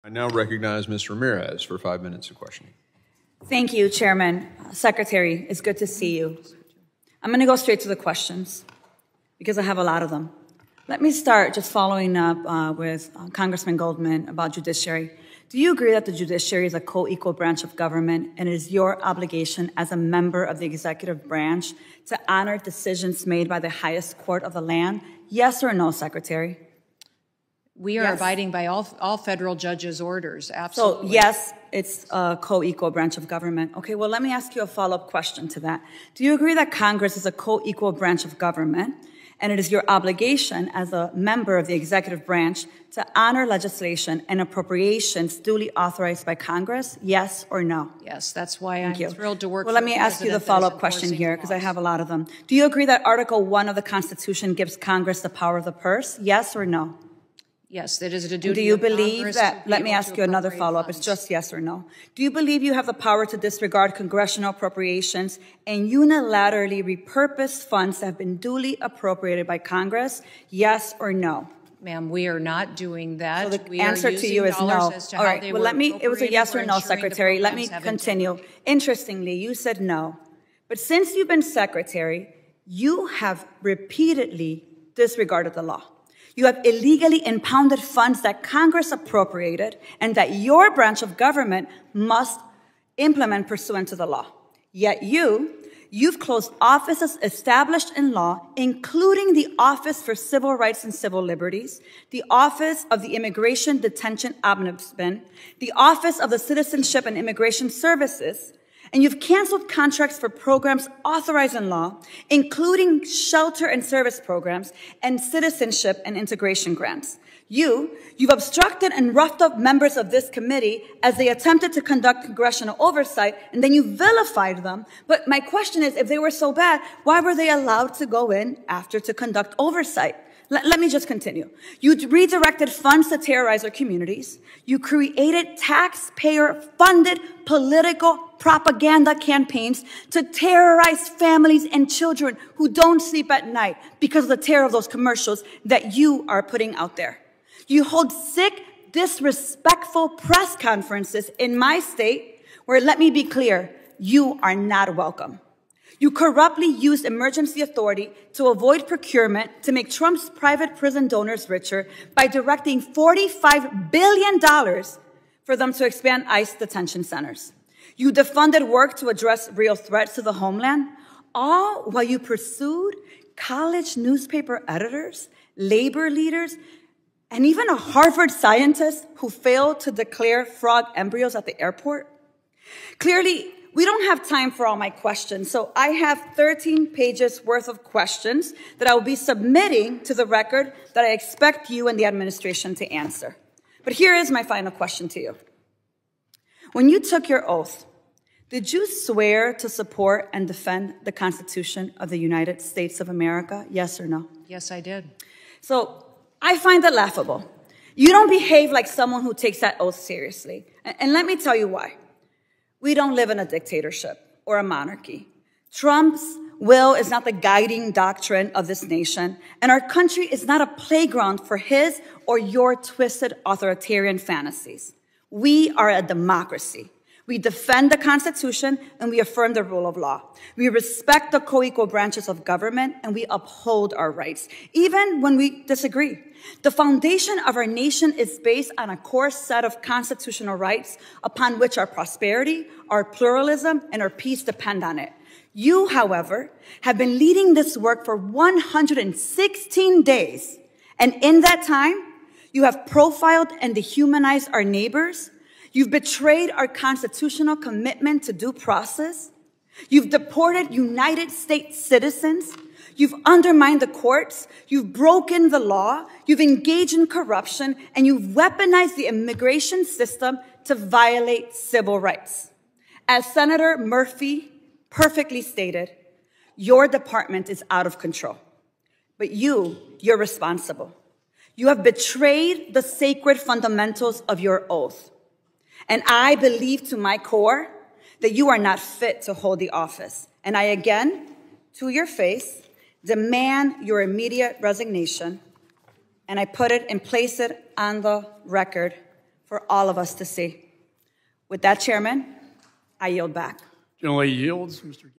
I now recognize Ms. Ramirez for 5 minutes of questioning. Thank you, Chairman. Secretary, it's good to see you. I'm going to go straight to the questions because I have a lot of them. Let me start just following up with Congressman Goldman about judiciary. Do you agree that the judiciary is a co-equal branch of government and it is your obligation as a member of the executive branch to honor decisions made by the highest court of the land? Yes or no, Secretary? We are abiding by all federal judges' orders, absolutely. So, yes, it's a co-equal branch of government. Okay, well, let me ask you a follow-up question to that. Do you agree that Congress is a co-equal branch of government and it is your obligation as a member of the executive branch to honor legislation and appropriations duly authorized by Congress? Yes or no? Yes, that's why I'm thrilled to work Well, let me ask you the follow-up question here because I have a lot of them. Do you agree that Article 1 of the Constitution gives Congress the power of the purse? Yes or no? Yes, it is a duty. Do you believe that, let me ask you another follow-up, it's just yes or no. Do you believe you have the power to disregard congressional appropriations and unilaterally repurpose funds that have been duly appropriated by Congress? Yes or no? Ma'am, we are not doing that. So the answer to you is no. All right, well, it was a yes or no, Secretary. Let me continue. Interestingly, you said no. But since you've been Secretary, you have repeatedly disregarded the law. You have illegally impounded funds that Congress appropriated and that your branch of government must implement pursuant to the law. Yet you've closed offices established in law, including the Office for Civil Rights and Civil Liberties, the Office of the Immigration Detention Ombudsman, the Office of the Citizenship and Immigration Services, and you've canceled contracts for programs authorized in law, including shelter and service programs and citizenship and integration grants. You've obstructed and roughed up members of this committee as they attempted to conduct congressional oversight, and then you vilified them. But my question is, if they were so bad, why were they allowed to go in after to conduct oversight? Let me just continue. You redirected funds to terrorize our communities. You created taxpayer-funded political propaganda campaigns to terrorize families and children who don't sleep at night because of the terror of those commercials that you are putting out there. You hold sick, disrespectful press conferences in my state where, let me be clear, you are not welcome. You corruptly used emergency authority to avoid procurement to make Trump's private prison donors richer by directing $45 billion for them to expand ICE detention centers. You defunded work to address real threats to the homeland, all while you pursued college newspaper editors, labor leaders, and even a Harvard scientist who failed to declare frog embryos at the airport. Clearly, we don't have time for all my questions, so I have 13 pages worth of questions that I will be submitting to the record that I expect you and the administration to answer. But here is my final question to you. When you took your oath, did you swear to support and defend the Constitution of the United States of America? Yes or no? Yes, I did. So I find it laughable. You don't behave like someone who takes that oath seriously. And let me tell you why. We don't live in a dictatorship or a monarchy. Trump's will is not the guiding doctrine of this nation, and our country is not a playground for his or your twisted authoritarian fantasies. We are a democracy. We defend the Constitution and we affirm the rule of law. We respect the co-equal branches of government and we uphold our rights, even when we disagree. The foundation of our nation is based on a core set of constitutional rights upon which our prosperity, our pluralism, and our peace depend on it. You, however, have been leading this work for 116 days. And in that time, you have profiled and dehumanized our neighbors. You've betrayed our constitutional commitment to due process. You've deported United States citizens. You've undermined the courts. You've broken the law. You've engaged in corruption. And you've weaponized the immigration system to violate civil rights. As Senator Murphy perfectly stated, your department is out of control. But you're responsible. You have betrayed the sacred fundamentals of your oath. And I believe to my core that you are not fit to hold the office. And I again, to your face, demand your immediate resignation. And I put it and place it on the record for all of us to see. With that, Chairman, I yield back. Generally yields. Mr.